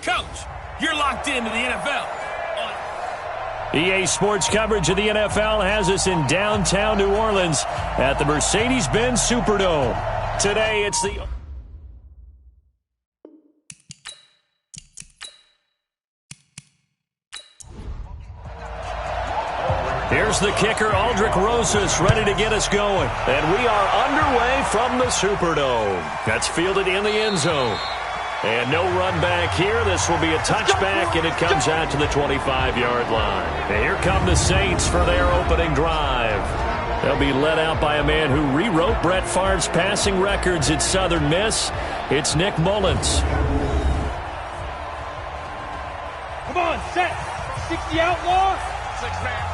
Coach, you're locked into the NFL. EA Sports coverage of the NFL has us in downtown New Orleans at the Mercedes-Benz Superdome. Today, it's the... Here's the kicker, Aldrick Rosas, ready to get us going. And we are underway from the Superdome. That's fielded in the end zone. And no run back here. This will be a touchback, and it comes out to the 25-yard line. And here come the Saints for their opening drive. They'll be led out by a man who rewrote Brett Favre's passing records at Southern Miss. It's Nick Mullins. Come on, set. 60 outlaw. 6-man.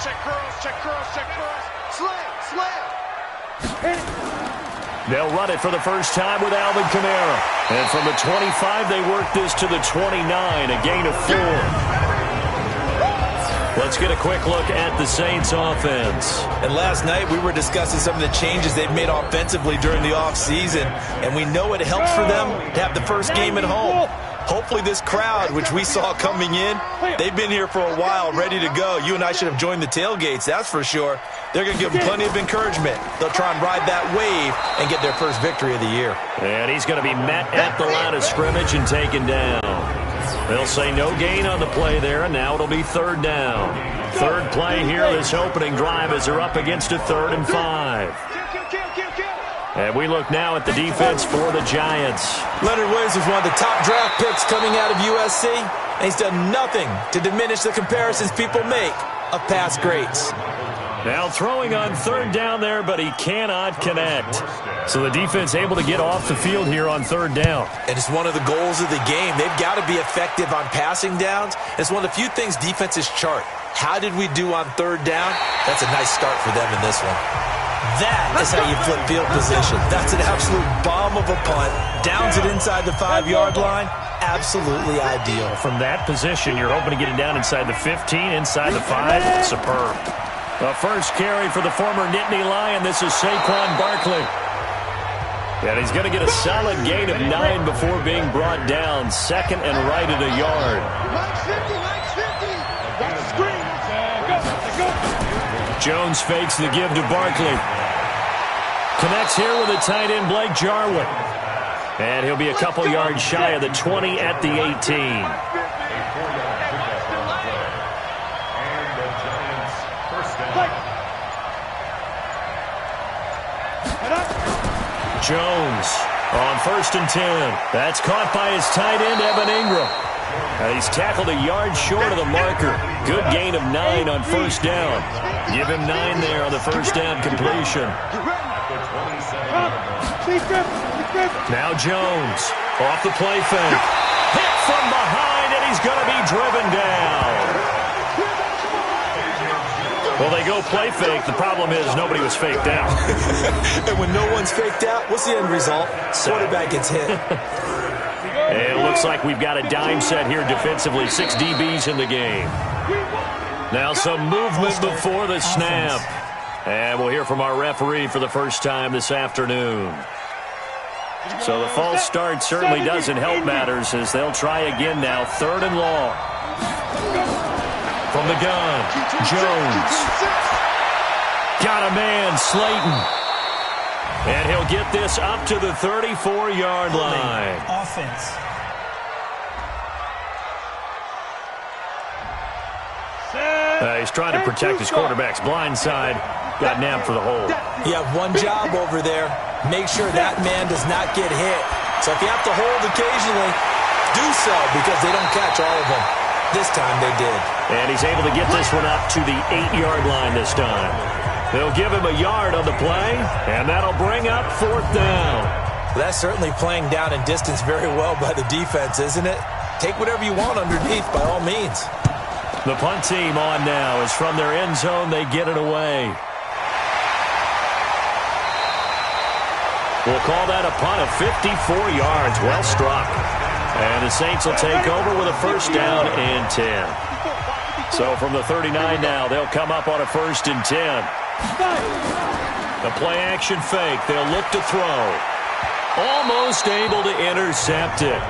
Check curls. Slam. They'll run it for the first time with Alvin Kamara. And from the 25, they work this to the 29, a gain of 4. Let's get a quick look at the Saints offense. And last night we were discussing some of the changes they've made offensively during the offseason. And we know it helps for them to have the first game at home. Hopefully this crowd, which we saw coming in, they've been here for a while, ready to go. You and I should have joined the tailgates, that's for sure. They're going to give them plenty of encouragement. They'll try and ride that wave and get their first victory of the year. And he's going to be met at the line of scrimmage and taken down. They'll say no gain on the play there, and now it'll be third down. Third play here, this opening drive as they're up against a 3rd and 5. And we look now at the defense for the Giants. Leonard Williams was one of the top draft picks coming out of USC, and he's done nothing to diminish the comparisons people make of past greats. Now throwing on third down there, but he cannot connect. So the defense able to get off the field here on third down. And it's one of the goals of the game. They've got to be effective on passing downs. It's one of the few things defenses chart. How did we do on third down? That's a nice start for them in this one. That is how you flip field position. That's an absolute bomb of a punt. Downs it inside the 5-yard line. Absolutely ideal. From that position, you're hoping to get it down inside the 15, inside the 5. Superb. The first carry for the former Nittany Lion. This is Saquon Barkley. And he's going to get a solid gain of 9 before being brought down. Second and right at a yard. Jones fakes the give to Barkley. Connects here with a tight end, Blake Jarwin. And he'll be a couple yards shy of the 20 at the 18. Jones on 1st and 10. That's caught by his tight end, Evan Ingram. He's tackled a yard short of the marker. Good gain of 9 on first down. Give him 9 there on the first down completion. Now Jones off the play fake. Hit from behind, and he's going to be driven down. Well, they go play fake. The problem is nobody was faked out. And when no one's faked out, what's the end result? Quarterback gets hit. And it looks like we've got a dime set here defensively. 6 DBs in the game. Now some movement before the snap. And we'll hear from our referee for the first time this afternoon. So the false start certainly doesn't help matters as they'll try again now. 3rd and long. From the gun, Jones. Got a man, Slayton. And he'll get this up to the 34-yard line. Offense. He's trying to protect his quarterback's blind side. Got nabbed for the hold. You have one job over there. Make sure that man does not get hit. So if you have to hold occasionally, do so because they don't catch all of them. This time they did. And he's able to get this one up to the 8-yard line this time. They'll give him a yard on the play, and that'll bring up 4th down. Well, that's certainly playing down in distance very well by the defense, isn't it? Take whatever you want underneath by all means. The punt team on now is from their end zone. They get it away. We'll call that a punt of 54 yards. Well struck. And the Saints will take over with a first down and 10. So from the 39 now, they'll come up on a 1st and 10. The play action fake. They'll look to throw. Almost able to intercept it.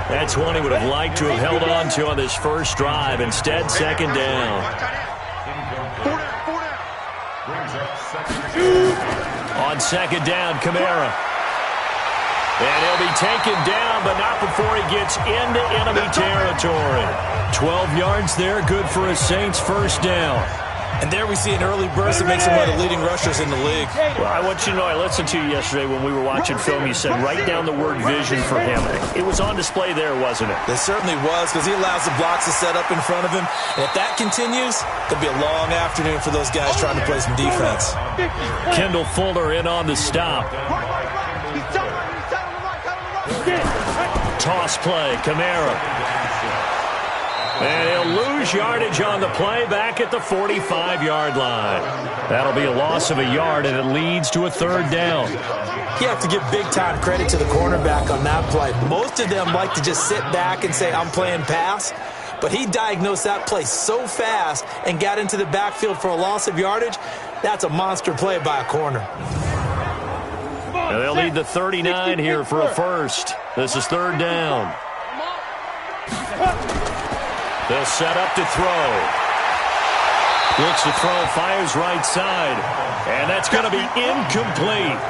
That's one he would have liked to have held on to on this first drive. Instead, second down. On second down, Kamara. And he'll be taken down, but not before he gets into enemy territory. 12 yards there, good for a Saints first down. And there we see an early burst that makes him one of the leading rushers in the league. Well, I want you to know, I listened to you yesterday when we were watching film. You said write down the word vision for him. It was on display there, wasn't it? It certainly was, because he allows the blocks to set up in front of him. And if that continues, it'll be a long afternoon for those guys trying to play some defense. Kendall Fuller in on the stop. Toss play, Kamara. And he'll lose yardage on the play back at the 45-yard line. That'll be a loss of a yard, and it leads to a third down. You have to give big-time credit to the cornerback on that play. Most of them like to just sit back and say, I'm playing pass. But he diagnosed that play so fast and got into the backfield for a loss of yardage. That's a monster play by a corner. And they'll need the 39 here for a first. This is third down. They'll set up to throw. Looks to throw, fires right side. And that's going to be incomplete.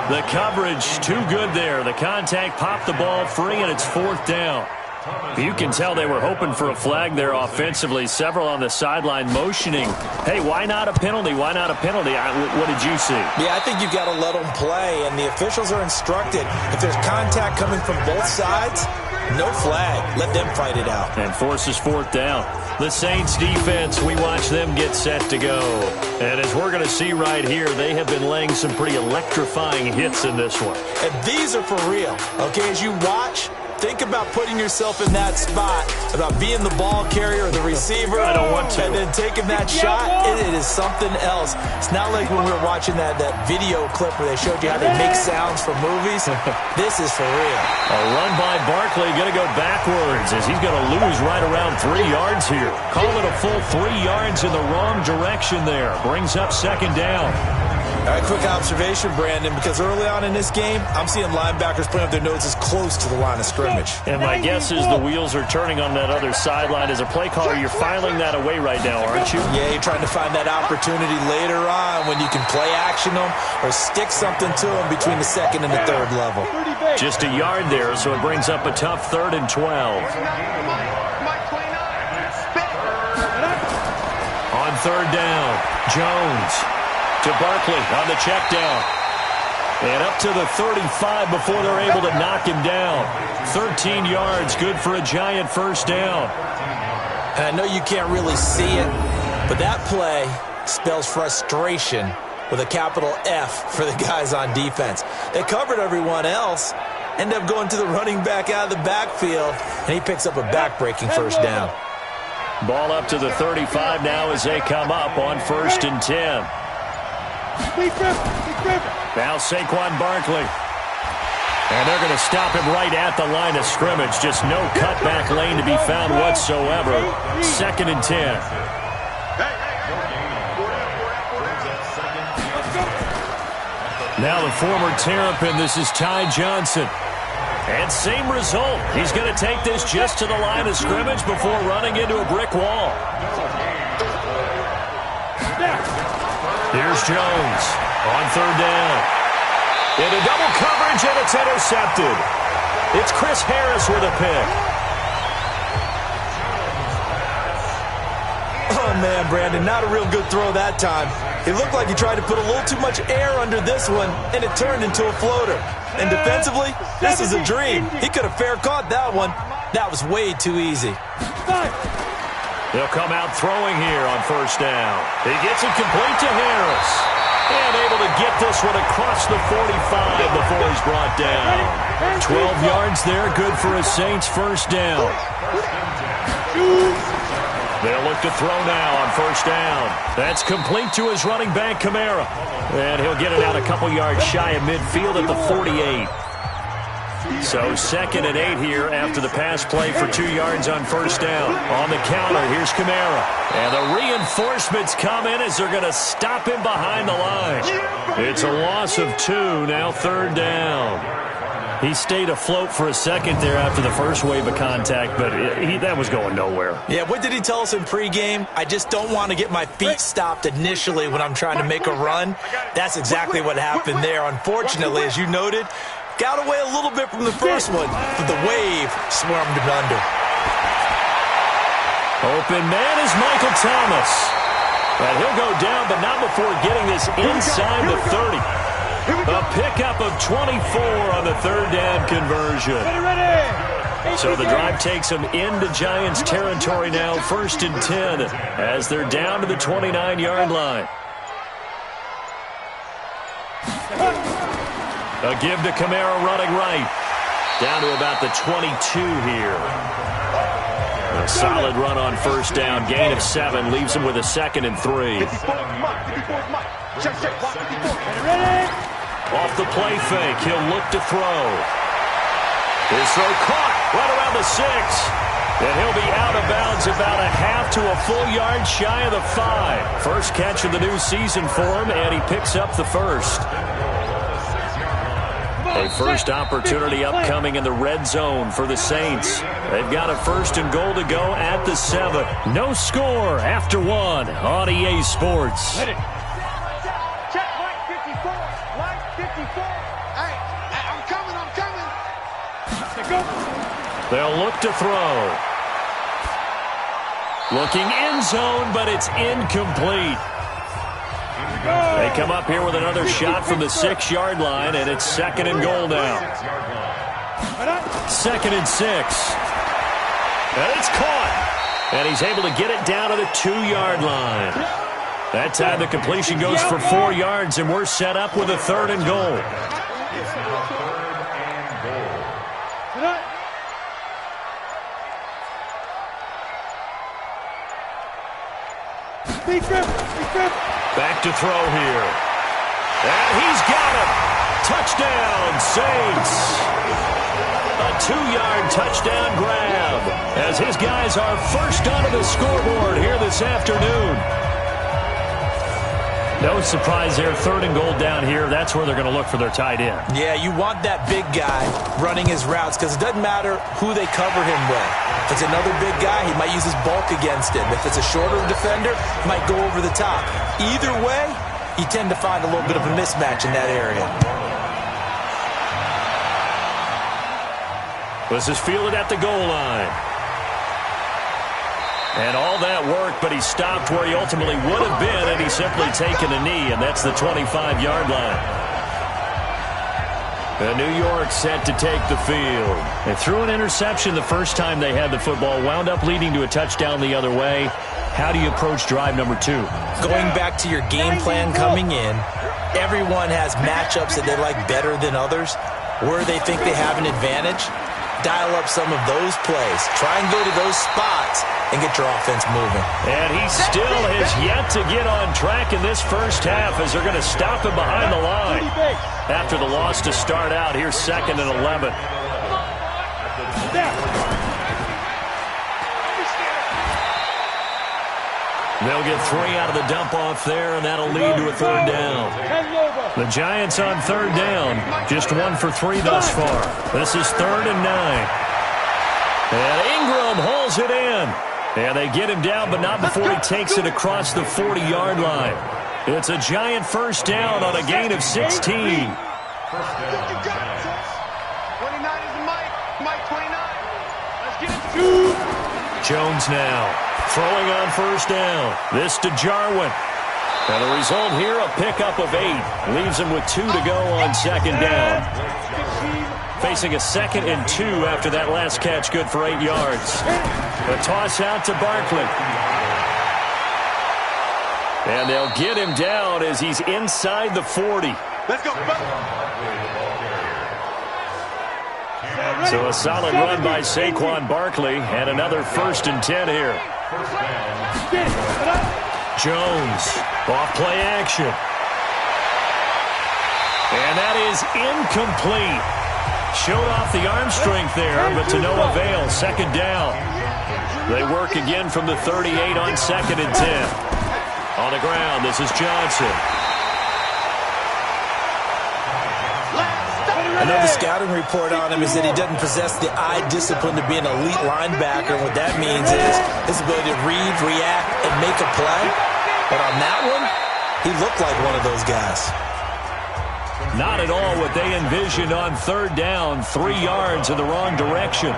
The coverage too good there. The contact popped the ball free, and it's fourth down. You can tell they were hoping for a flag there offensively. Several on the sideline motioning. Hey, why not a penalty? Why not a penalty? What did you see? Yeah, I think you've got to let them play, and the officials are instructed. If there's contact coming from both sides, no flag. Let them fight it out. And forces fourth down. The Saints defense, we watch them get set to go. And as we're going to see right here, they have been laying some pretty electrifying hits in this one. And these are for real. Okay, as you watch, think about putting yourself in that spot, about being the ball carrier or the receiver. I don't want to. And then taking that shot, it is something else. It's not like when we were watching that video clip where they showed you how they make sounds for movies. This is for real. A run by Barkley, going to go backwards as he's going to lose right around 3 yards here. Call it a full 3 yards in the wrong direction there. Brings up second down. All right, quick observation, Brandon, because early on in this game, I'm seeing linebackers putting up their noses close to the line of scrimmage. And my guess is the wheels are turning on that other sideline. As a play caller, you're filing that away right now, aren't you? Yeah, you're trying to find that opportunity later on when you can play action them or stick something to them between the second and the third level. Just a yard there, so it brings up a tough 3rd and 12. On third down, Jones to Barkley on the check down. And up to the 35 before they're able to knock him down. 13 yards, good for a Giant first down. And I know you can't really see it, but that play spells frustration with a capital F for the guys on defense. They covered everyone else, end up going to the running back out of the backfield, and he picks up a back-breaking first down. Ball up to the 35 now as they come up on 1st and 10. Now Saquon Barkley. And they're going to stop him right at the line of scrimmage. Just no cutback lane to be found whatsoever. 2nd and 10. Now the former Terrapin, this is Ty Johnson. And same result. He's going to take this just to the line of scrimmage before running into a brick wall. Here's Jones on 3rd down. Into double coverage, and it's intercepted. It's Chris Harris with a pick. Oh, man, Brandon, not a real good throw that time. It looked like he tried to put a little too much air under this one, and it turned into a floater. And defensively, this is a dream. He could have fair caught that one. That was way too easy. They'll come out throwing here on 1st down. He gets it complete to Harris. And able to get this one across the 45 before he's brought down. 12 yards there, good for a Saints first down. They'll look to throw now on 1st down. That's complete to his running back, Kamara. And he'll get it out a couple yards shy of midfield at the 48. So 2nd and 8 here after the pass play for 2 yards on 1st down. On the counter, here's Kamara. And the reinforcements come in as they're going to stop him behind the line. It's a loss of 2, now 3rd down. He stayed afloat for a second there after the first wave of contact, but that was going nowhere. Yeah, what did he tell us in pregame? I just don't want to get my feet stopped initially when I'm trying to make a run. That's exactly what happened there. Unfortunately, as you noted, got away a little bit from the first one, but the wave swarmed him under. Open man is Michael Thomas. And he'll go down, but not before getting this inside the 30. A pickup of 24 on the third down conversion. So the drive takes them into Giants territory now, 1st and 10, as they're down to the 29-yard line. A give to Kamara running right. Down to about the 22 here. A solid run on first down. Gain of 7 leaves him with a 2nd and 3. Off the play fake, he'll look to throw. His throw caught right around the 6. And he'll be out of bounds about a half to a full yard shy of the 5. First catch of the new season for him, and he picks up the first. A first opportunity upcoming in the red zone for the Saints. They've got a 1st and goal to go at the 7. No score after 1 on EA Sports. Check, line 54. Line 54. Hey, I'm coming. Go. They'll look to throw. Looking end zone, but it's incomplete. They come up here with another shot from the 6-yard line, and it's 2nd and goal now. 2nd and 6. And it's caught. And he's able to get it down to the 2-yard line. That time the completion goes for 4 yards, and we're set up with a 3rd and goal. Back to throw here. And he's got it. Touchdown, Saints. A 2-yard touchdown grab as his guys are first onto the scoreboard here this afternoon. No surprise there, 3rd and goal down here. That's where they're going to look for their tight end. Yeah, you want that big guy running his routes because it doesn't matter who they cover him with. If it's another big guy, he might use his bulk against him. If it's a shorter defender, he might go over the top. Either way, you tend to find a little bit of a mismatch in that area. This is fielded at the goal line. And all that work, but he stopped where he ultimately would have been, and he's simply taken a knee, and that's the 25-yard line. New York set to take the field. They threw an interception the first time they had the football, wound up leading to a touchdown the other way. How do you approach drive number 2? Going back to your game plan coming in, everyone has matchups that they like better than others. Where they think they have an advantage, dial up some of those plays. Try and go to those spots and get your offense moving. And he still has yet to get on track in this first half as they're going to stop him behind the line. After the loss to start out, here's 2nd and 11. They'll get 3 out of the dump-off there, and that'll lead to a 3rd down. The Giants on 3rd down, just 1 for 3 thus far. This is 3rd and 9. And Ingram hauls it in. And they get him down, but not before he takes it across the 40-yard line. It's a Giant first down on a gain of 16. 29 is Mike. Mike 29. Let's get it. Jones now throwing on first down. This to Jarwin. And the result here, a pickup of 8. Leaves him with 2 to go on 2nd down. Facing a 2nd and 2 after that last catch, good for 8 yards. A toss out to Barkley. And they'll get him down as he's inside the 40. Let's go. So a solid run by Saquon Barkley, and another 1st and 10 here. Jones, off play action. And that is incomplete. Showed off the arm strength there, but to no avail. 2nd down. They work again from the 38 on 2nd and 10. On the ground, this is Johnson. Another scouting report on him is that he doesn't possess the eye discipline to be an elite linebacker. And what that means is his ability to read, react, and make a play. But on that one, he looked like one of those guys. Not at all what they envisioned on third down, 3 yards in the wrong direction.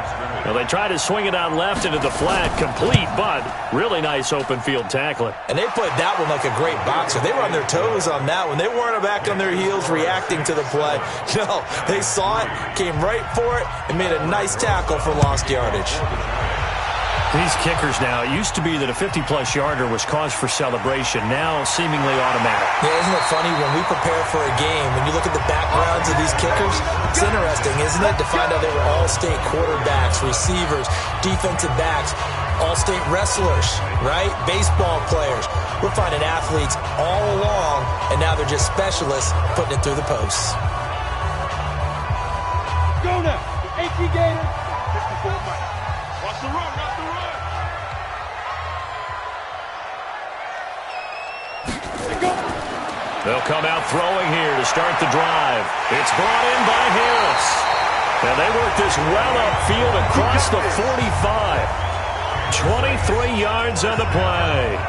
Well, they tried to swing it out left into the flat, complete, but really nice open field tackling. And they played that one like a great boxer. They were on their toes on that one. They weren't back on their heels reacting to the play. No, they saw it, came right for it, and made a nice tackle for lost yardage. These kickers now, it used to be that a 50-plus yarder was cause for celebration, now seemingly automatic. Yeah, isn't it funny when we prepare for a game, when you look at the backgrounds of these kickers, it's interesting, isn't it, to find out they were all-state quarterbacks, receivers, defensive backs, all-state wrestlers, right? Baseball players. We're finding athletes all along, and now they're just specialists putting it through the posts. Go now. 18 Gator. Watch the run, watch the run. They'll come out throwing here to start the drive. It's brought in by Harris. And they work this well upfield across the 45. 23 yards on the play.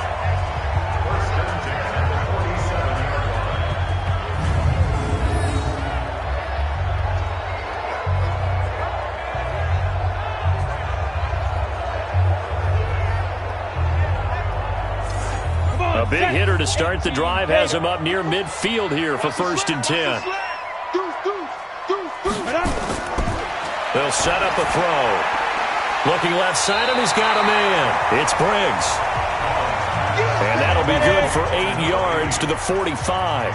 A big hitter to start the drive has him up near midfield here for 1st and 10. They'll set up a throw. Looking left side, and he's got a man. It's Briggs. And that'll be good for 8 yards to the 45.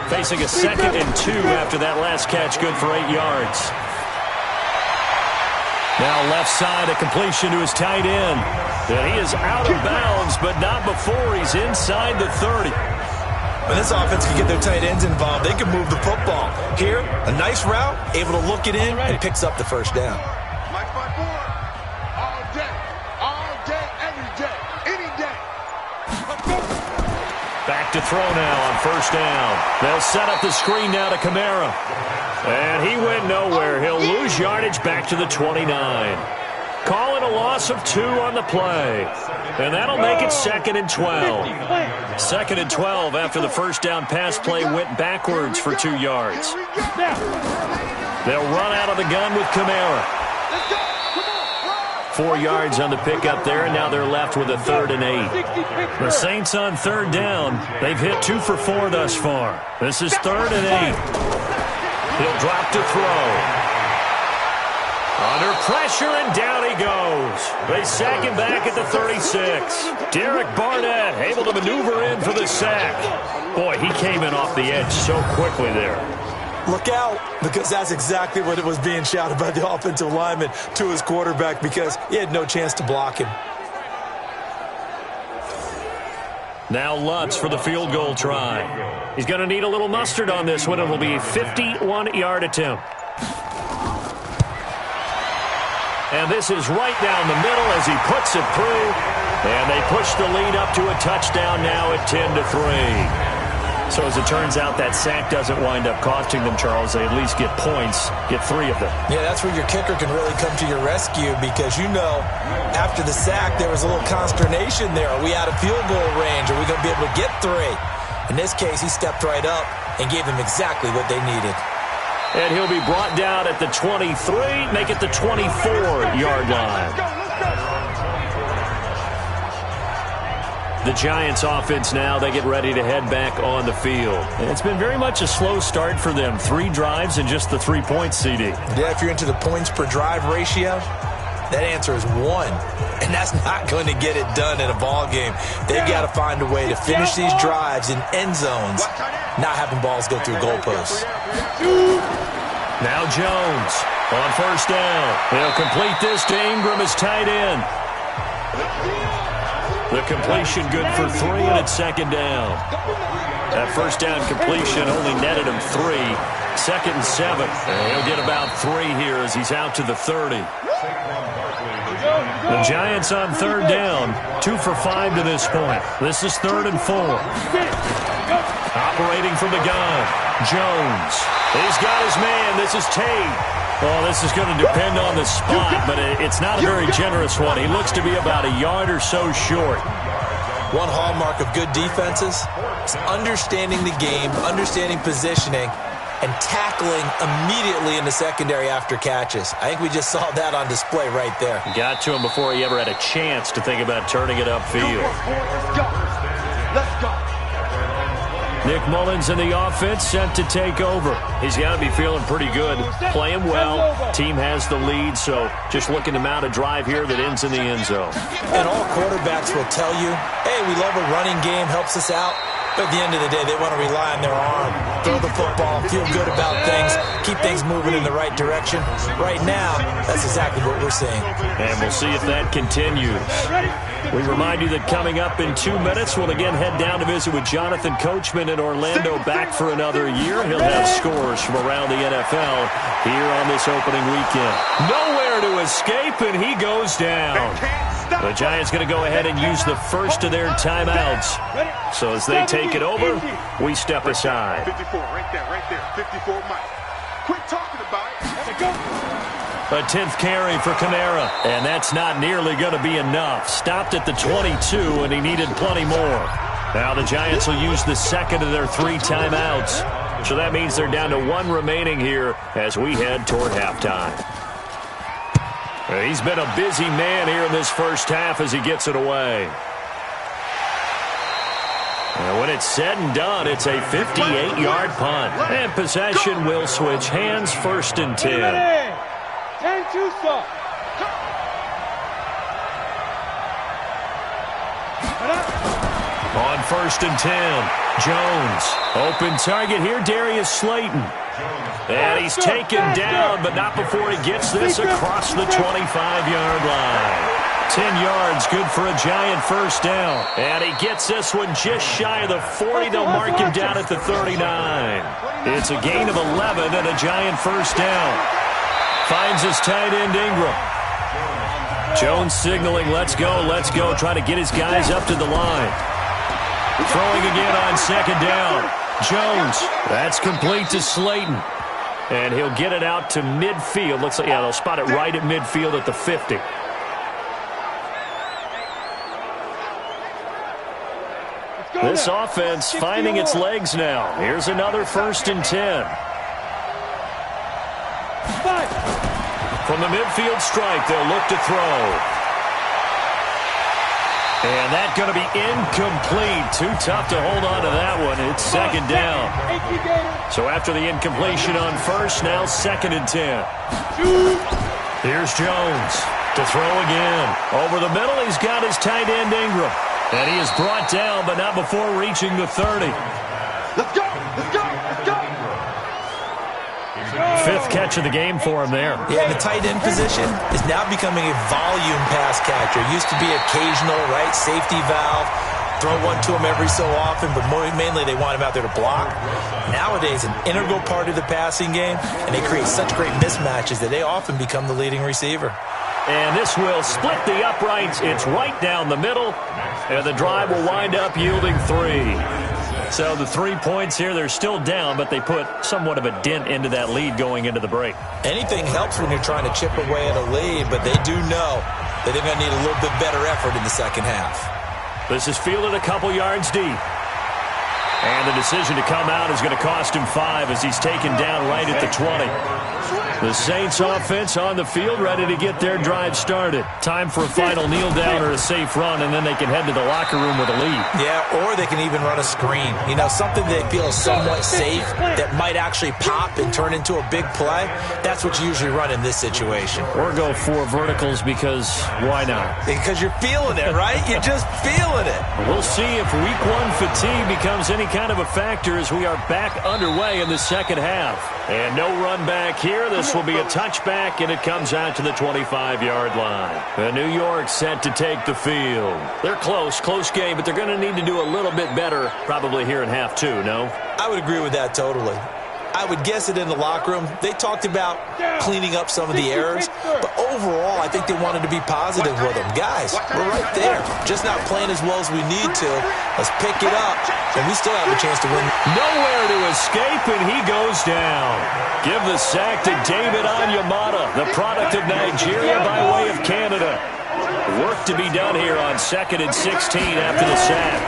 Facing a 2nd and 2 after that last catch, good for 8 yards. Now left side, a completion to his tight end. And he is out of bounds, but not before he's inside the 30. When this offense can get their tight ends involved, they can move the football. Here, a nice route, able to look it in, and picks up the first down. Mike 5-4. All day, every day, any day. Back to throw now on 1st down. They'll set up the screen now to Kamara. And he went nowhere. He'll lose yardage back to the 29. Calling a loss of 2 on the play. And that'll make it 2nd and 12. 2nd and 12 after the first down pass play went backwards for 2 yards. They'll run out of the gun with Kamara. 4 yards on the pickup there, and now they're left with a 3rd and 8. The Saints on 3rd down. They've hit 2 for 4 thus far. This is 3rd and 8. He'll drop to throw. Under pressure, and down he goes. They sack him back at the 36. Derek Barnett able to maneuver in for the sack. Boy, he came in off the edge so quickly there. Look out, because that's exactly what it was being shouted by the offensive lineman to his quarterback, because he had no chance to block him. Now Lutz for the field goal try. He's going to need a little mustard on this one. It'll be a 51-yard attempt. And this is right down the middle as he puts it through. And they push the lead up to a touchdown now at 10-3. So as it turns out, that sack doesn't wind up costing them, Charles. They at least get points, get 3 of them. Yeah, that's where your kicker can really come to your rescue, because you know after the sack there was a little consternation there. Are we out of field goal range? Are we going to be able to get 3? In this case, he stepped right up and gave them exactly what they needed. And he'll be brought down at the 23, make it the 24-yard line. The Giants offense now, they get ready to head back on the field. And it's been very much a slow start for them. 3 drives and just the 3 points, CD. Yeah, if you're into the points per drive ratio, that answer is 1. And that's not going to get it done in a ball game. They've got to find a way to finish these drives in end zones, not having balls go through goalposts. Now Jones on 1st down. He'll complete this to Ingram as tight end. The completion good for 3, and it's 2nd down. That 1st down completion only netted him 3. 2nd and 7. And he'll get about 3 here as he's out to the 30. The Giants on 3rd down. 2 for 5 to this point. This is 3rd and 4. Operating from the gun. Jones. He's got his man. This is Tate. Well, this is going to depend on the spot, but it's not a very generous one. He looks to be about a yard or so short. One hallmark of good defenses is understanding the game, understanding positioning, and tackling immediately in the secondary after catches. I think we just saw that on display right there. Got to him before he ever had a chance to think about turning it upfield. Let's go. Let's go. Nick Mullins in the offense set to take over. He's got to be feeling pretty good, playing well. Team has the lead, so just looking to mount a drive here that ends in the end zone. And all quarterbacks will tell you, hey, we love a running game, helps us out. But at the end of the day, they want to rely on their arm, throw the football, feel good about things, keep things moving in the right direction. Right now, that's exactly what we're seeing. And we'll see if that continues. We remind you that coming up in 2 minutes, we'll again head down to visit with Jonathan Coachman in Orlando, back for another year. He'll have scores from around the NFL here on this opening weekend. Nowhere to escape, and he goes down. The Giants going to go ahead and use the first of their timeouts. So as they take it over, we step aside. 54, right there. 54, Mike. Quit talking about it. A 10th carry for Kamara, and that's not nearly going to be enough. Stopped at the 22, and he needed plenty more. Now the Giants will use the second of their 3 timeouts. So that means they're down to 1 remaining here as we head toward halftime. He's been a busy man here in this first half as he gets it away. And when it's said and done, it's a 58-yard punt. And possession will switch hands, 1st and 10. 10-2 stop. On 1st and 10, Jones. Open target here, Darius Slayton. And he's taken down, but not before he gets this across the 25-yard line. 10 yards, good for a Giant first down. And he gets this one just shy of the 40. They'll mark him down at the 39. It's a gain of 11 and a Giant first down. Finds his tight end Ingram. Jones signaling, let's go, trying to get his guys up to the line. Throwing again on 2nd down. Jones, that's complete to Slayton. And he'll get it out to midfield. Looks like, yeah, they'll spot it right at midfield at the 50. This offense finding its legs now. Here's another 1st and 10. From the midfield strike, they'll look to throw. And that's going to be incomplete. Too tough to hold on to that one. It's 2nd down. So after the incompletion on 1st, now 2nd and 10. Here's Jones to throw again. Over the middle, he's got his tight end Ingram. And he is brought down, but not before reaching the 30. Let's go. 5th catch of the game for him there. Yeah, the tight end position is now becoming a volume pass catcher. Used to be occasional, right, safety valve. Throw one to him every so often, but mainly they want him out there to block. Nowadays, an integral part of the passing game, and they create such great mismatches that they often become the leading receiver. And this will split the uprights. It's right down the middle, and the drive will wind up yielding 3. So the 3 points here, they're still down, but they put somewhat of a dent into that lead going into the break. Anything helps when you're trying to chip away at a lead, but they do know that they're going to need a little bit better effort in the second half. This is fielded a couple yards deep. And the decision to come out is going to cost him 5 as he's taken down right at the 20. The Saints offense on the field, ready to get their drive started. Time for a final kneel down or a safe run, and then they can head to the locker room with a lead. Yeah, or they can even run a screen. You know, something they feel is somewhat safe that might actually pop and turn into a big play. That's what you usually run in this situation. Or go 4 verticals because why not? Because you're feeling it, right? You're just feeling it. We'll see if week 1 fatigue becomes any kind of a factor as we are back underway in the second half. And no run back here. This will be a touchback, and it comes out to the 25-yard line. And New York set to take the field. They're close game, but they're going to need to do a little bit better probably here in half 2, no? I would agree with that totally. I would guess it in the locker room. They talked about cleaning up some of the errors, but overall, I think they wanted to be positive with them. Guys, we're right there. Just not playing as well as we need to. Let's pick it up, and we still have a chance to win. Nowhere to escape, and he goes down. Give the sack to David Onyemata, the product of Nigeria by way of Canada. Work to be done here on 2nd and 16 after the sack.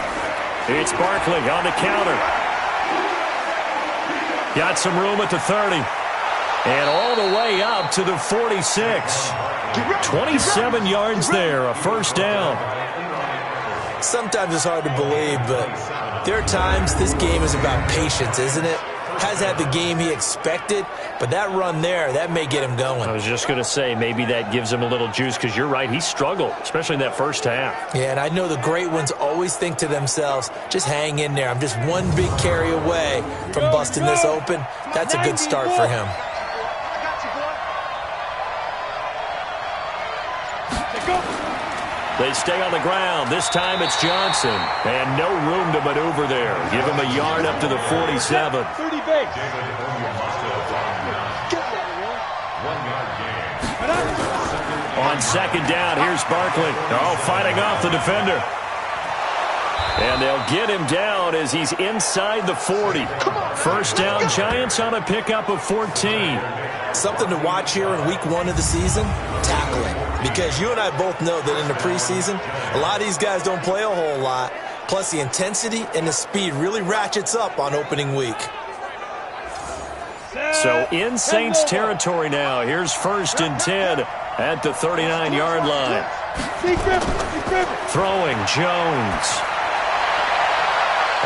It's Barkley on the counter. Got some room at the 30. And all the way up to the 46. 27 yards there, a first down. Sometimes it's hard to believe, but there are times this game is about patience, isn't it? Has had the game he expected, but that run there, that may get him going. I was just going to say, maybe that gives him a little juice, because you're right, he struggled, especially in that first half. Yeah, and I know the great ones always think to themselves, just hang in there. I'm just one big carry away from busting this open. That's a good start for him. They stay on the ground. This time it's Johnson. And no room to maneuver there. Give him a yard up to the 47. 30 base. On second down, here's Barkley. Oh, fighting off the defender. And they'll get him down as he's inside the 40. First down, Giants on a pickup of 14. Something to watch here in week 1 of the season, tackling. Because you and I both know that in the preseason, a lot of these guys don't play a whole lot. Plus, the intensity and the speed really ratchets up on opening week. So in Saints territory now. Here's 1st and 10 at the 39-yard line. Throwing Jones.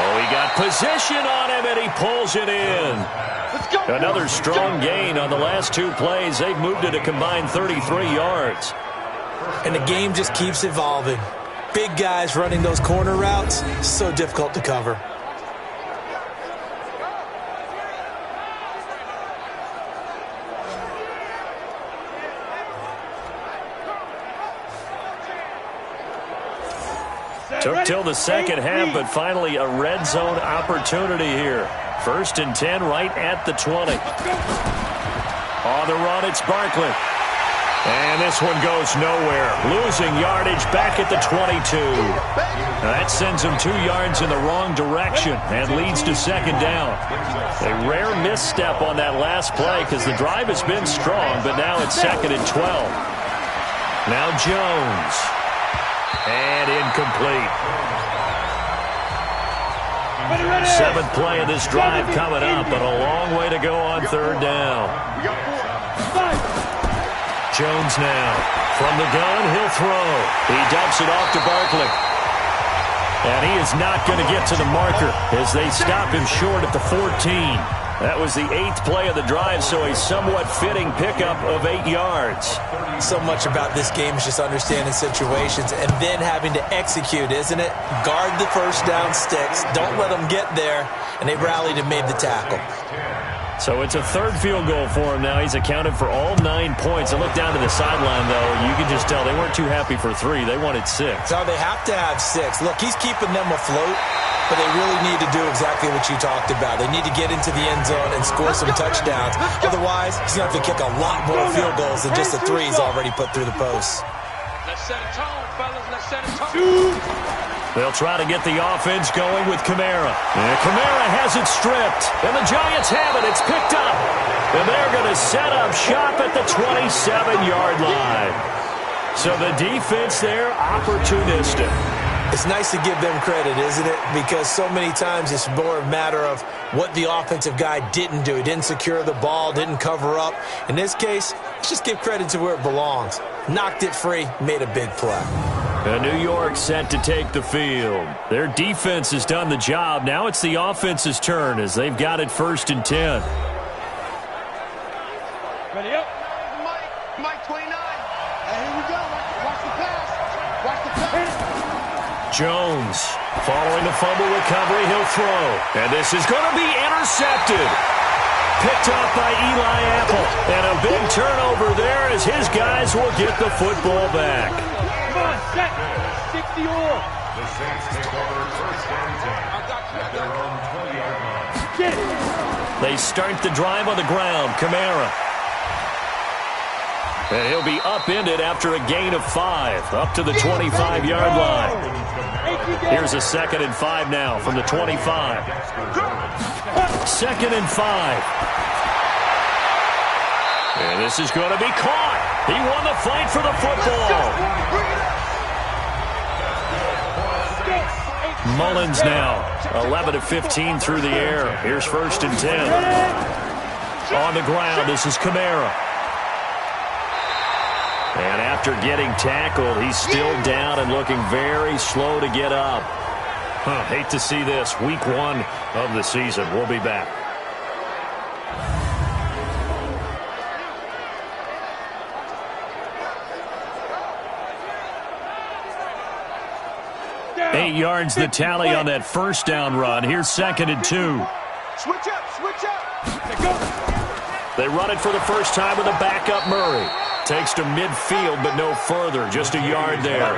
Oh, he got position on him, and he pulls it in. Another strong gain on the last 2 plays. They've moved it a combined 33 yards. And the game just keeps evolving. Big guys running those corner routes, so difficult to cover. Took till the second half, but finally a red zone opportunity here. 1st and 10 right at the 20. On the run, it's Barkley. And this one goes nowhere. Losing yardage back at the 22. That sends him 2 yards in the wrong direction and leads to second down. A rare misstep on that last play because the drive has been strong, but now it's 2nd and 12. Now Jones. And incomplete. 7th play of this drive coming up, but a long way to go on 3rd down. Jones now. From the gun, he'll throw. He dumps it off to Barkley. And he is not going to get to the marker as they stop him short at the 14. That was the 8th play of the drive, so a somewhat fitting pickup of 8 yards. So much about this game is just understanding situations and then having to execute, isn't it? Guard the first down sticks. Don't let them get there. And they rallied and made the tackle. So it's a 3rd field goal for him now. He's accounted for all 9 points. I look down to the sideline, though. You can just tell they weren't too happy for 3. They wanted 6. No, they have to have 6. Look, he's keeping them afloat, but they really need to do exactly what you talked about. They need to get into the end zone and score some touchdowns. Otherwise, he's going to have to kick a lot more field goals than just the 3 he's already put through the posts. Let's set a tone, fellas. Let's set a tone. They'll try to get the offense going with Kamara. And Kamara has it stripped. And the Giants have it. It's picked up. And they're going to set up shop at the 27-yard line. So the defense there, opportunistic. It's nice to give them credit, isn't it? Because so many times it's more a matter of what the offensive guy didn't do. He didn't secure the ball, didn't cover up. In this case, let's just give credit to where it belongs. Knocked it free, made a big play. And New York set to take the field. Their defense has done the job. Now it's the offense's turn as they've got it 1st and 10. Ready up. Mike 29. And here we go. Watch the pass. Watch the pass. Jones following the fumble recovery. He'll throw. And this is going to be intercepted. Picked off by Eli Apple. And a big turnover there as his guys will get the football back. Come on, set. 60 all. The Saints take over 1st and 10 at their own 20-yard line. Get it. They start the drive on the ground. Kamara. And he'll be upended after a gain of 5, up to the 25-yard line. Here's a 2nd and 5 now from the 25. 2nd and 5. And this is going to be caught. He won the fight for the football. Mullins now, 11 of 15 through the air. Here's 1st and 10. On the ground, this is Kamara. And after getting tackled, he's still down and looking very slow to get up. Hate to see this. Week 1 of the season. We'll be back. Down. 8 yards the tally on that 1st down run. Here's 2nd and 2. Switch up, switch up. They run it for the first time with a backup Murray. Takes to midfield, but no further. Just a yard there.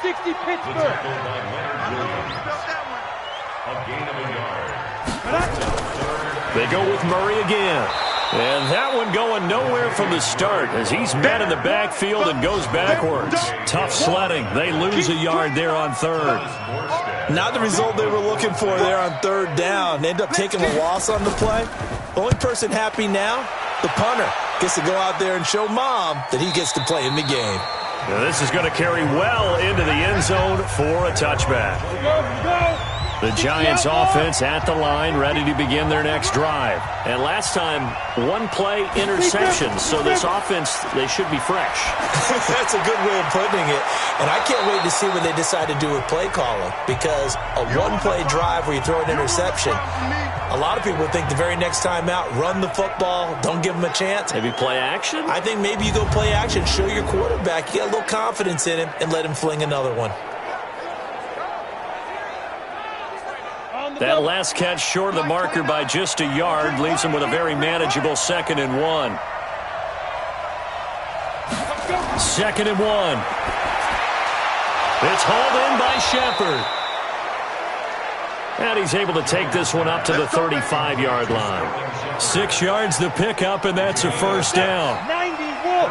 60 Pittsburgh. They go with Murray again. And that one going nowhere from the start as he's met in the backfield and goes backwards. Tough sledding. They lose a yard there on 3rd. Not the result they were looking for there on 3rd down. They end up taking a loss on the play. The only person happy now, the punter, gets to go out there and show Mom that he gets to play in the game. Now this is going to carry well into the end zone for a touchback. The Giants offense at the line, ready to begin their next drive. And last time, 1-play interception. So this offense, they should be fresh. That's a good way of putting it. And I can't wait to see what they decide to do with play calling. Because a 1-play drive where you throw an interception, a lot of people would think the very next time out, run the football, don't give them a chance. Maybe play action? I think maybe you go play action, show your quarterback, you got a little confidence in him, and let him fling another one. That last catch short of the marker by just a yard leaves him with a very manageable 2nd and 1. 2nd and 1. It's hauled in by Shepard. And he's able to take this one up to the 35-yard line. 6 yards the pickup, and that's a 1st down.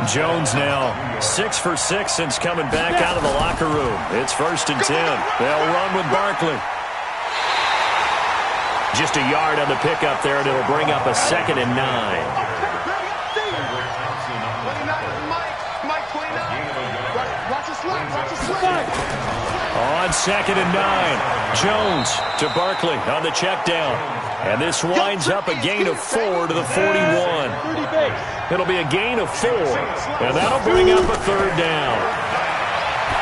Jones now 6 for 6 since coming back out of the locker room. It's 1st and 10. They'll run with Barkley. Just a yard on the pickup there, and it'll bring up a 2nd and 9. On 2nd and 9, Jones to Barkley on the check down. And this winds up a gain of 4 to the 41. It'll be a gain of 4, and that'll bring up a 3rd down.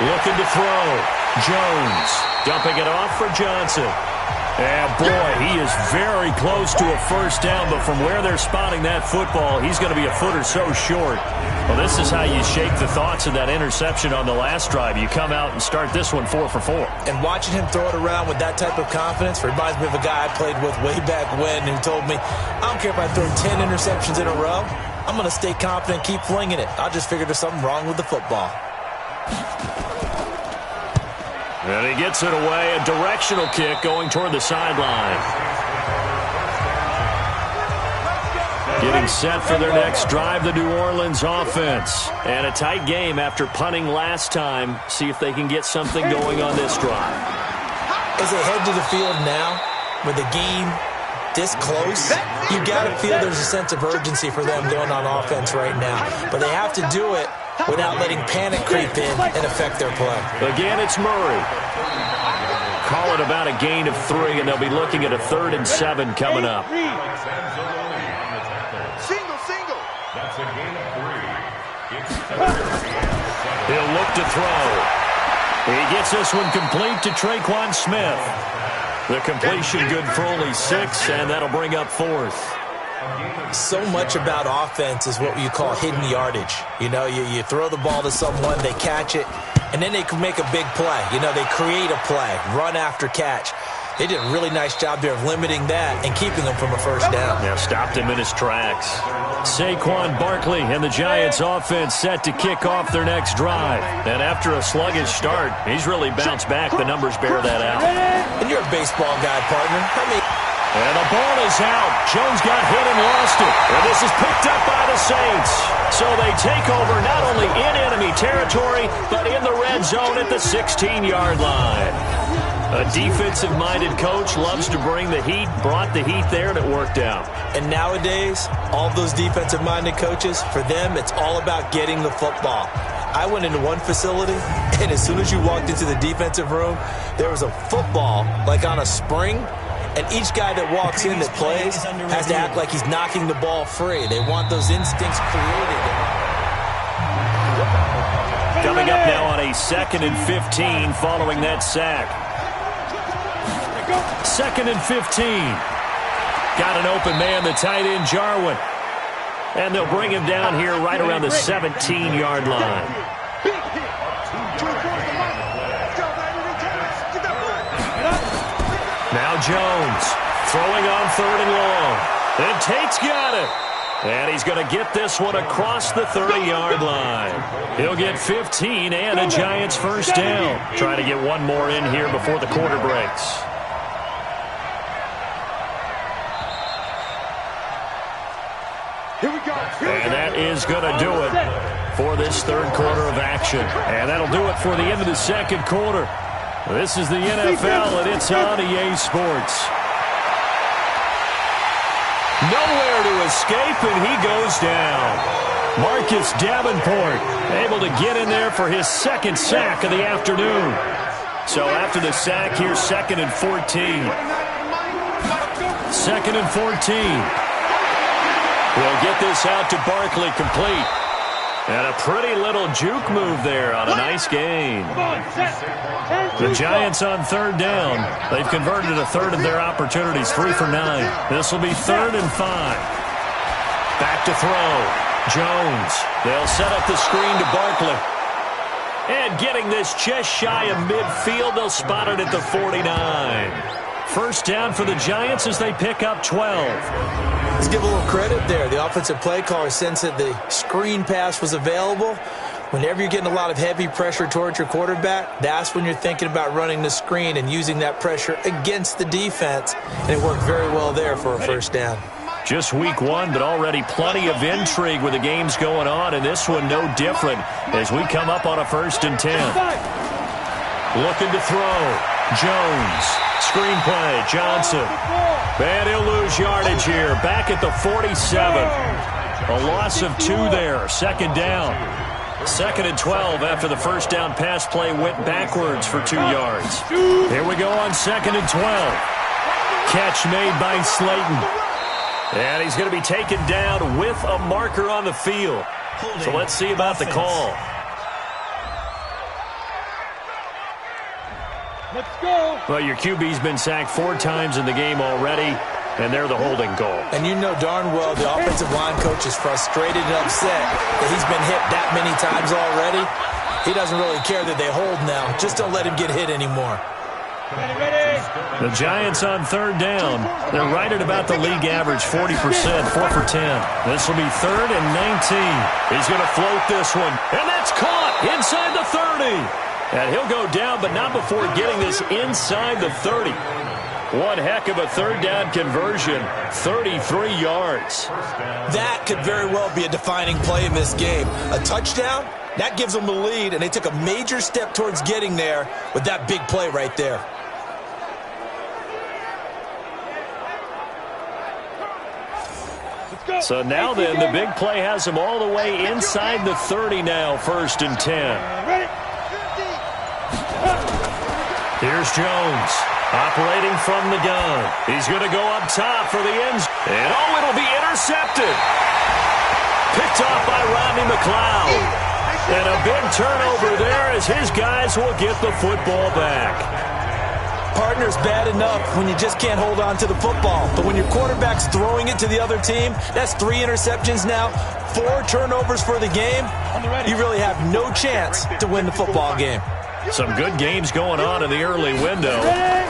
Looking to throw. Jones dumping it off for Johnson. And boy, he is very close to a 1st down, but from where they're spotting that football, he's going to be a foot or so short. Well, this is how you shake the thoughts of that interception on the last drive. You come out and start this one 4 for 4. And watching him throw it around with that type of confidence reminds me of a guy I played with way back when who told me, I don't care if I throw 10 interceptions in a row, I'm going to stay confident and keep flinging it. I just figured there's something wrong with the football. And he gets it away, a directional kick going toward the sideline. Getting set for their next drive, the New Orleans offense. And a tight game after punting last time. See if they can get something going on this drive. As they head to the field now, with the game this close, you got to feel there's a sense of urgency for them going on offense right now. But they have to do it without letting panic creep in and affect their play. Again, it's Murray. Call it about a gain of 3, and they'll be looking at a 3rd and 7 coming up. Single. That's a gain of 3. He'll look to throw. He gets this one complete to Traquan Smith. The completion good for only 6, and that'll bring up 4th. So much about offense is what you call hidden yardage. You know, you throw the ball to someone, they catch it, and then they can make a big play. You know, they create a play, run after catch. They did a really nice job there of limiting that and keeping him from a 1st down. Yeah, stopped him in his tracks. Saquon Barkley and the Giants offense set to kick off their next drive. And after a sluggish start, he's really bounced back. The numbers bear that out. And you're a baseball guy, partner. And the ball is out. Jones got hit and lost it. And this is picked up by the Saints. So they take over not only in enemy territory, but in the red zone at the 16-yard line. A defensive-minded coach loves to bring the heat, brought the heat there, and it worked out. And nowadays, all those defensive-minded coaches, for them, it's all about getting the football. I went into one facility, and as soon as you walked into the defensive room, there was a football, like on a spring, and each guy that walks in that plays has to act like he's knocking the ball free. They want those instincts created. Coming up now on a 2nd and 15 following that sack. 2nd and 15. Got an open man, the tight end, Jarwin. And they'll bring him down here right around the 17-yard line. Now Jones throwing on 3rd and long. And Tate's got it. And he's going to get this one across the 30-yard line. He'll get 15 and a Giants first down. Trying to get one more in here before the quarter breaks. And that is going to do it for this 3rd quarter of action. And that'll do it for the end of the 2nd quarter. This is the NFL, and it's on EA Sports. Nowhere to escape, and he goes down. Marcus Davenport able to get in there for his 2nd sack of the afternoon. So after the sack, here's 2nd and 14. 2nd and 14. We'll get this out to Barkley, complete. And a pretty little juke move there on a nice gain. The Giants on 3rd down. They've converted a 3rd of their opportunities, 3 for 9. This will be 3rd and 5. Back to throw. Jones. They'll set up the screen to Barkley. And getting this just shy of midfield, they'll spot it at the 49. First down for the Giants as they pick up 12. Let's give a little credit there. The offensive play caller sensed that the screen pass was available. Whenever you're getting a lot of heavy pressure towards your quarterback, that's when you're thinking about running the screen and using that pressure against the defense. And it worked very well there for a first down. Just week 1, but already plenty of intrigue with the games going on, and this one no different as we come up on a 1st and 10. Looking to throw. Jones. Screen play. Johnson. And he'll lose yardage here. Back at the 47. A loss of 2 there. 2nd down. 2nd and 12 after the first down pass play went backwards for 2 yards. Here we go on 2nd and 12. Catch made by Slayton. And he's going to be taken down with a marker on the field. So let's see about the call. Let's go. Well, your QB's been sacked 4 times in the game already, and they're the holding goal. And you know darn well the offensive line coach is frustrated and upset that he's been hit that many times already. He doesn't really care that they hold now. Just don't let him get hit anymore. The Giants on 3rd down. They're right at about the league average, 40%, 4 for 10. This will be 3rd and 19. He's going to float this one, and that's caught inside the 30. And he'll go down, but not before getting this inside the 30. One heck of a 3rd down conversion, 33 yards. That could very well be a defining play in this game. A touchdown, that gives them the lead, and they took a major step towards getting there with that big play right there. So now then, the big play has them all the way inside the 30 now, 1st and 10. Here's Jones, operating from the gun. He's going to go up top for the ends. And, oh, it'll be intercepted. Picked off by Rodney McLeod. And a big turnover there as his guys will get the football back. Partner's bad enough when you just can't hold on to the football. But when your quarterback's throwing it to the other team, that's 3 interceptions now, 4 turnovers for the game. You really have no chance to win the football game. Some good games going on in the early window.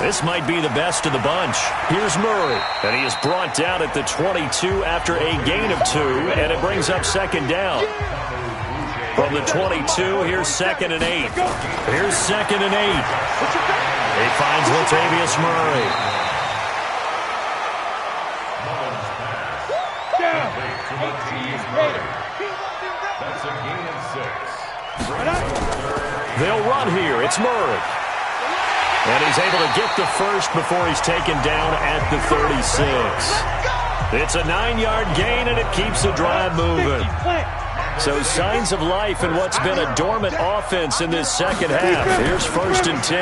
This might be the best of the bunch. Here's Murray, and he is brought down at the 22 after a gain of 2, and it brings up 2nd down. From the 22, here's 2nd and 8. Here's 2nd and 8. He finds Latavius Murray. That's a gain of 6. They'll run here. It's Murray. And he's able to get the first before he's taken down at the 36. It's a 9-yard gain, and it keeps the drive moving. So signs of life in what's been a dormant offense in this second half. Here's 1st and 10.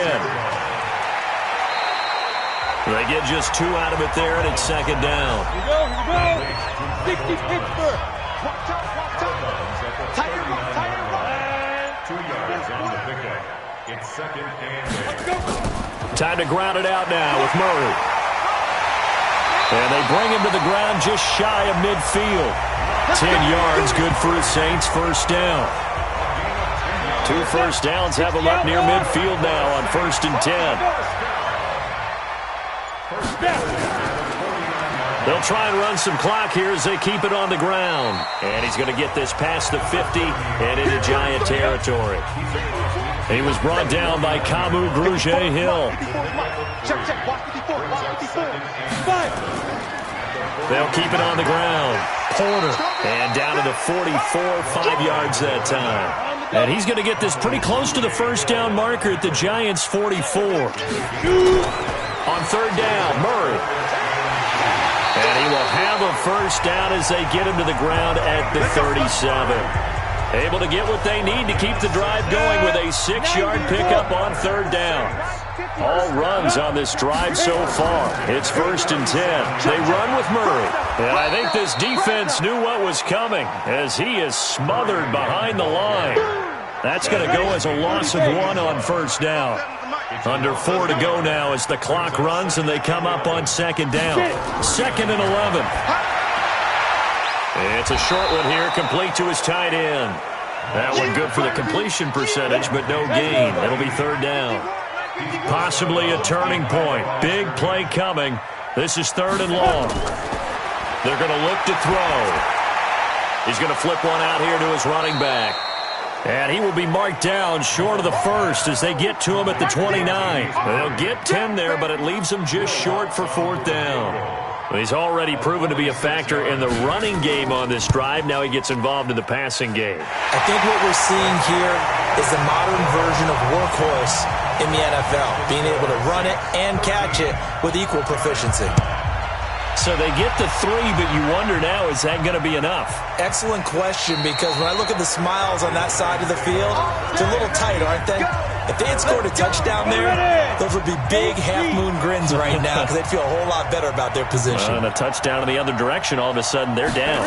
They get just 2 out of it there, and it's 2nd down. Here we go. 60 Pittsburgh. 2 yards on the pickup. It's 2nd and 8. Time to ground it out now with Murray. And they bring him to the ground just shy of midfield. 10 yards, good for the Saints. 1st down. 2 first downs have them up near midfield now on 1st and 10. They'll try and run some clock here as they keep it on the ground. And he's going to get this past the 50 and into Giant territory. He was brought down by Kamu Grugier-Hill. They'll keep it on the ground. Porter. And down to the 44, 5 yards that time. And he's going to get this pretty close to the 1st down marker at the Giants' 44. On 3rd down, Murray. And he will have a 1st down as they get him to the ground at the 37. Able to get what they need to keep the drive going with a 6-yard pickup on 3rd down. All runs on this drive so far. It's 1st and 10. They run with Murray. And I think this defense knew what was coming as he is smothered behind the line. That's going to go as a loss of 1 on 1st down. Under 4 to go now as the clock runs and they come up on 2nd down. 2nd and 11. It's a short one here, complete to his tight end. That one good for the completion percentage, but no gain. It'll be 3rd down. Possibly a turning point. Big play coming. This is 3rd and long. They're going to look to throw. He's going to flip one out here to his running back. And he will be marked down short of the 1st as they get to him at the 29. They'll get 10 there, but it leaves them just short for 4th down. He's already proven to be a factor in the running game on this drive. Now he gets involved in the passing game. I think what we're seeing here is the modern version of workhorse in the NFL, being able to run it and catch it with equal proficiency. So they get the 3, but you wonder now, is that going to be enough? Excellent question, because when I look at the smiles on that side of the field, they're a little tight, aren't they? If they had scored a touchdown there, those would be big half-moon grins right now because they'd feel a whole lot better about their position. And a touchdown in the other direction, all of a sudden they're down.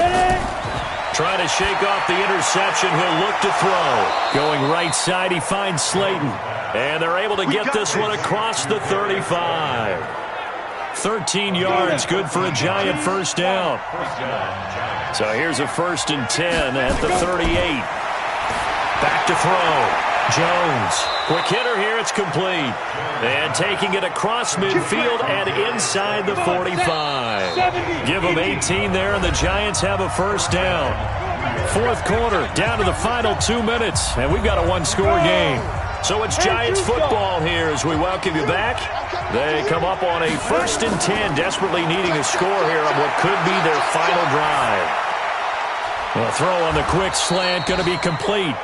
Trying to shake off the interception, he'll look to throw. Going right side, he finds Slayton. And they're able to get this one across the 35. 13 yards, good for a Giant 1st down. So here's a 1st and 10 at the 38. Back to throw. Jones. Quick hitter here, it's complete. And taking it across midfield and inside the 45. Give them 18 there, and the Giants have a 1st down. 4th quarter, down to the final 2 minutes, and we've got a 1-score game. So it's Giants football here as we welcome you back. They come up on a 1st and 10, desperately needing a score here on what could be their final drive. The throw on the quick slant going to be complete.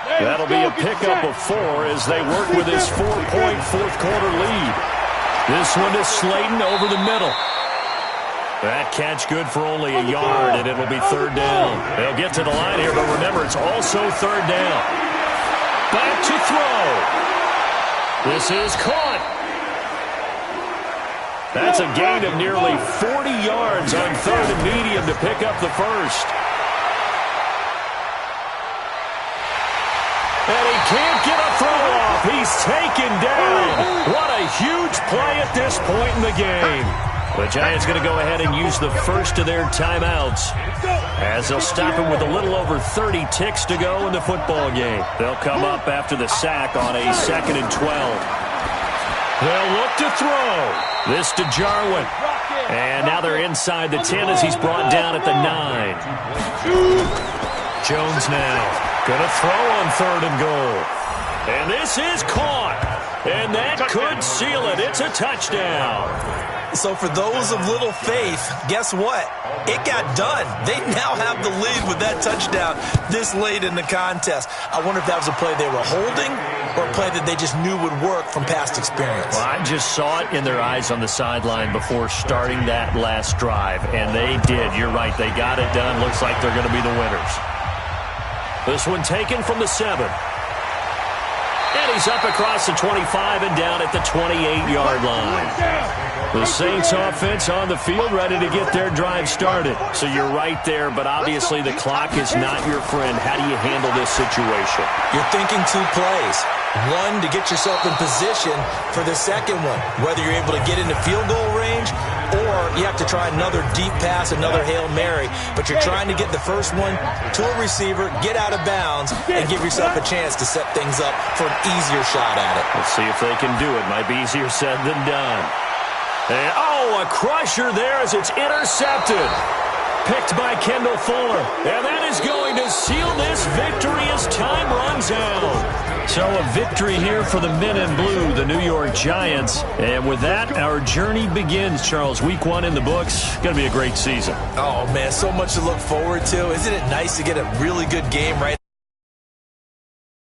That'll be a pickup of 4 as they work with this 4-point 4th quarter lead. This one is Slayton over the middle. That catch good for only a yard, and it'll be 3rd down. They'll get to the line here, but remember, it's also 3rd down. Back to throw. This is caught. That's a gain of nearly 40 yards on 3rd and medium to pick up the 1st. And he can't get a throw off. He's taken down. What a huge play at this point in the game. The Giants going to go ahead and use the first of their timeouts as they'll stop him with a little over 30 ticks to go in the football game. They'll come up after the sack on a 2nd and 12. They'll look to throw. This to Jarwin. And now they're inside the 10 as he's brought down at the 9. Jones now going to throw on 3rd and goal. And this is caught. And that could seal it. It's a touchdown. So for those of little faith, guess what? It got done. They now have the lead with that touchdown this late in the contest. I wonder if that was a play they were holding or a play that they just knew would work from past experience. Well, I just saw it in their eyes on the sideline before starting that last drive, and they did. You're right. They got it done. Looks like they're going to be the winners. This one taken from the 7. And he's up across the 25 and down at the 28-yard line. The Saints offense on the field ready to get their drive started. So you're right there, but obviously the clock is not your friend. How do you handle this situation? You're thinking 2 plays. One, to get yourself in position for the second one, whether you're able to get into field goal range or you have to try another deep pass, another Hail Mary. But you're trying to get the first one to a receiver, get out of bounds, and give yourself a chance to set things up for an easier shot at it. Let's see if they can do it. Might be easier said than done. And, a crusher there as it's intercepted. Picked by Kendall Fuller. And that is going to seal this victory as time runs out. So a victory here for the men in blue, the New York Giants. And with that, our journey begins, Charles. Week 1 in the books. Going to be a great season. Oh, man, so much to look forward to. Isn't it nice to get a really good game right